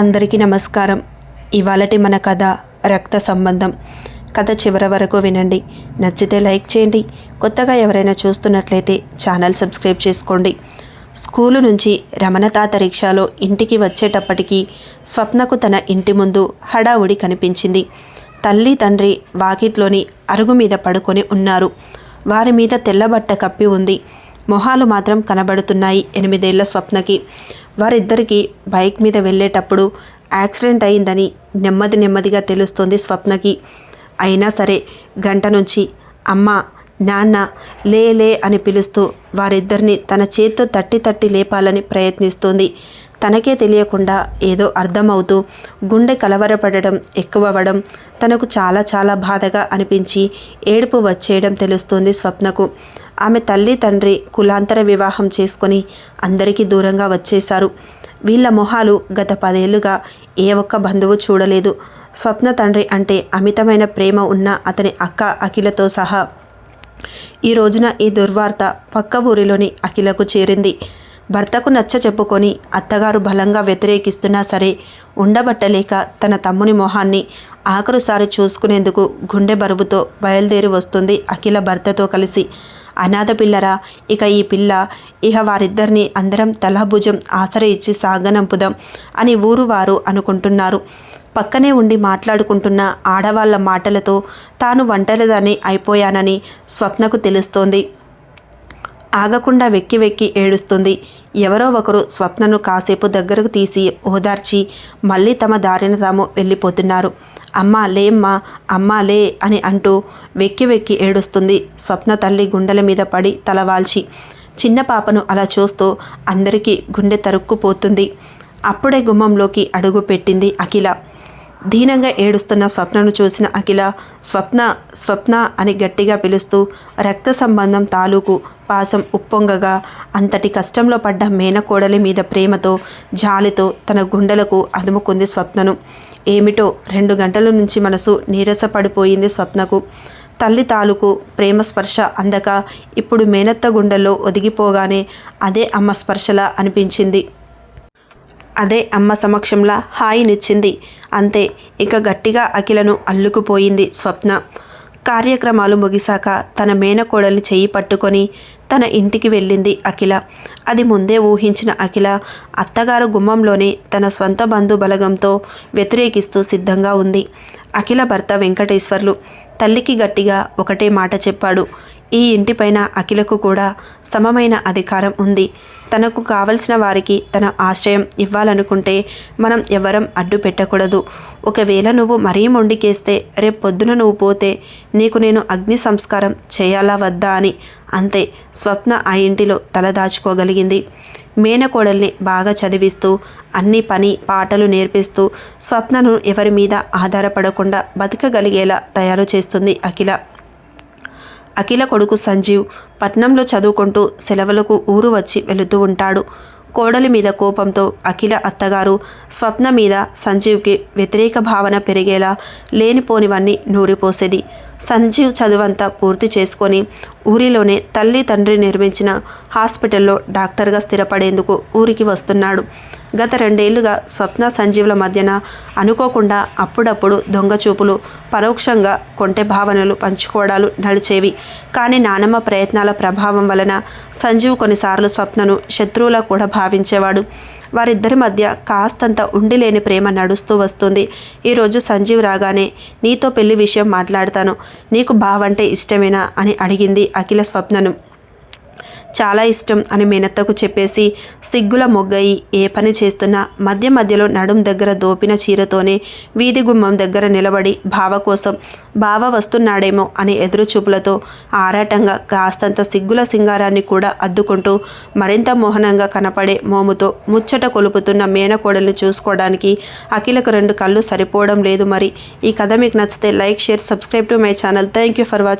అందరికీ నమస్కారం. ఇవాళటి మన కథ రక్త సంబంధం. కథ చివరి వరకు వినండి. నచ్చితే లైక్ చేయండి. కొత్తగా ఎవరైనా చూస్తున్నట్లయితే ఛానల్ సబ్స్క్రైబ్ చేసుకోండి. స్కూలు నుంచి రమణ తాత రిక్షాలో ఇంటికి వచ్చేటప్పటికి స్వప్నకు తన ఇంటి ముందు హడావుడి కనిపించింది. తల్లి తండ్రి వాకిట్లోని అరుగు మీద పడుకొని ఉన్నారు. వారి మీద తెల్లబట్ట కప్పి ఉంది. మొహాలు మాత్రం కనబడుతున్నాయి 8 ఏళ్ల స్వప్నకి. వారిద్దరికీ బైక్ మీద వెళ్ళేటప్పుడు యాక్సిడెంట్ అయిందని నెమ్మదిగా తెలుస్తుంది స్వప్నకి. అయినా సరే గంట నుంచి అమ్మ నాన్న లే అని పిలుస్తూ వారిద్దరిని తన చేత్తో తట్టి లేపాలని ప్రయత్నిస్తుంది. తనకే తెలియకుండా ఏదో అర్థమవుతూ గుండె కలవరపడడం ఎక్కువవడం, తనకు చాలా బాధగా అనిపించి ఏడుపు వచ్చేయడం తెలుస్తుంది స్వప్నకు. ఆమె తల్లి తండ్రి కులాంతర వివాహం చేసుకొని అందరికీ దూరంగా వచ్చేశారు. వీళ్ళ మొహాలు గత 10 ఏళ్లుగా ఏ ఒక్క బంధువు చూడలేదు. స్వప్న తండ్రి అంటే అమితమైన ప్రేమ ఉన్న అతని అక్క అఖిలతో సహా ఈ రోజున ఈ దుర్వార్త పక్క ఊరిలోని అఖిలకు చేరింది. భర్తకు నచ్చ చెప్పుకొని అత్తగారు బలంగా వ్యతిరేకిస్తున్నా సరే ఉండబట్టలేక తన తమ్ముని మొహాన్ని ఆఖరుసారి చూసుకునేందుకు గుండె బరువుతో బయలుదేరి వస్తుంది అఖిల భర్తతో కలిసి. అనాథ పిల్లరా, ఇక ఈ పిల్ల వారిద్దరిని అందరం తలభుజం ఆసర ఇచ్చి సాగనంపుదాం అని ఊరు వారు అనుకుంటున్నారు. పక్కనే ఉండి మాట్లాడుకుంటున్న ఆడవాళ్ల మాటలతో తాను ఒంటరిదాన్ని అయిపోయానని స్వప్నకు తెలుస్తోంది. ఆగకుండా వెక్కి ఏడుస్తుంది. ఎవరో ఒకరు స్వప్నను కాసేపు దగ్గరకు తీసి ఓదార్చి మళ్ళీ తమ దారిన తాము వెళ్ళిపోతున్నారు. అమ్మా లేమ్మా, అమ్మా లే అని అంటూ వెక్కి ఏడుస్తుంది స్వప్న తల్లి గుండెల మీద పడి తలవాల్చి. చిన్న పాపను అలా చూస్తూ అందరికీ గుండె తరుక్కుపోతుంది. అప్పుడే గుమ్మంలోకి అడుగు పెట్టింది అఖిల. దీనంగా ఏడుస్తున్న స్వప్నను చూసిన అఖిల స్వప్న అని గట్టిగా పిలుస్తూ రక్త సంబంధం తాలూకు పాసం ఉప్పొంగగా అంతటి కష్టంలో పడ్డ మేనకోడలి మీద ప్రేమతో జాలితో తన గుండెలకు అదుముకుంది స్వప్నను. ఏమిటో 2 గంటల నుంచి మనసు నీరసపడిపోయింది స్వప్నకు. తల్లి తాలూకు ప్రేమ స్పర్శ అందక ఇప్పుడు మేనత్త గుండెల్లో ఒదిగిపోగానే అదే అమ్మ స్పర్శలా అనిపించింది. అదే అమ్మ సమక్షంలా హాయినిచ్చింది. అంతే, ఇక గట్టిగా అఖిలను అల్లుకుపోయింది స్వప్న. కార్యక్రమాలు ముగిశాక తన మేనకోడలి చెయ్యి పట్టుకొని తన ఇంటికి వెళ్ళింది అఖిల. అది ముందే ఊహించిన అఖిల అత్తగారు గుమ్మంలోనే తన స్వంత బంధు బలగంతో వ్యతిరేకిస్తూ సిద్ధంగా ఉంది. అఖిల భర్త వెంకటేశ్వర్లు తల్లికి గట్టిగా ఒకటే మాట చెప్పాడు. ఈ ఇంటిపైన అఖిలకు కూడా సమమైన అధికారం ఉంది. తనకు కావలసిన వారికి తన ఆశ్రయం ఇవ్వాలనుకుంటే మనం ఎవరం అడ్డు పెట్టకూడదు. ఒకవేళ నువ్వు మరీ మొండికేస్తే రేపొద్దున నువ్వు పోతే నీకు నేను అగ్ని సంస్కారం చేయాలా వద్దా అని. అంతే, స్వప్న ఆ ఇంటిలో తలదాచుకోగలిగింది. మేనకోడల్ని బాగా చదివిస్తూ అన్ని పని పాటలు నేర్పిస్తూ స్వప్నను ఎవరి మీద ఆధారపడకుండా బతకగలిగేలా తయారు చేస్తుంది అఖిల. అఖిల కొడుకు సంజీవ్ పట్నంలో చదువుకుంటూ సెలవులకు ఊరు వచ్చి వెళుతూ ఉంటాడు. కోడలి మీద కోపంతో అఖిల అత్తగారు స్వప్న మీద సంజీవ్కి వ్యతిరేక భావన పెరిగేలా లేనిపోనివన్నీ నూరిపోసేది. సంజీవ్ చదువంతా పూర్తి చేసుకొని ఊరిలోనే తల్లి తండ్రి నిర్మించిన హాస్పిటల్లో డాక్టర్గా స్థిరపడేందుకు ఊరికి వస్తున్నాడు. గత 2 ఏళ్లుగా స్వప్న సంజీవుల మధ్యన అనుకోకుండా అప్పుడప్పుడు దొంగచూపులు, పరోక్షంగా కొంటె భావనలు పంచుకోవడాలు నడిచేవి. కానీ నానమ్మ ప్రయత్నాల ప్రభావం వలన సంజీవ్ కొన్నిసార్లు స్వప్నను శత్రువులా కూడా భావించేవాడు. వారిద్దరి మధ్య కాస్తంత ఉండిలేని ప్రేమ నడుస్తూ వస్తుంది. ఈరోజు సంజీవ్ రాగానే నీతో పెళ్లి విషయం మాట్లాడతాను, నీకు బావంటే ఇష్టమేనా అని అడిగింది అఖిల స్వప్నను. చాలా ఇష్టం అని మేనత్తకు చెప్పేసి సిగ్గుల మొగ్గయి ఏ పని చేస్తున్నా మధ్యలో నడుం దగ్గర దోపిన చీరతోనే వీధి గుమ్మం దగ్గర నిలబడి బావ కోసం బావ వస్తున్నాడేమో అని ఎదురుచూపులతో ఆరాటంగా కాస్తంత సిగ్గుల సింగారాన్ని కూడా అద్దుకుంటూ మరింత మోహనంగా కనపడే మోముతో ముచ్చట కొలుపుతున్న మేనకోడల్ని చూసుకోవడానికి అఖిలకు 2 కళ్ళు సరిపోవడం లేదు. మరి ఈ కథ మీకు నచ్చితే like, share, subscribe to my channel. Thank you for watching.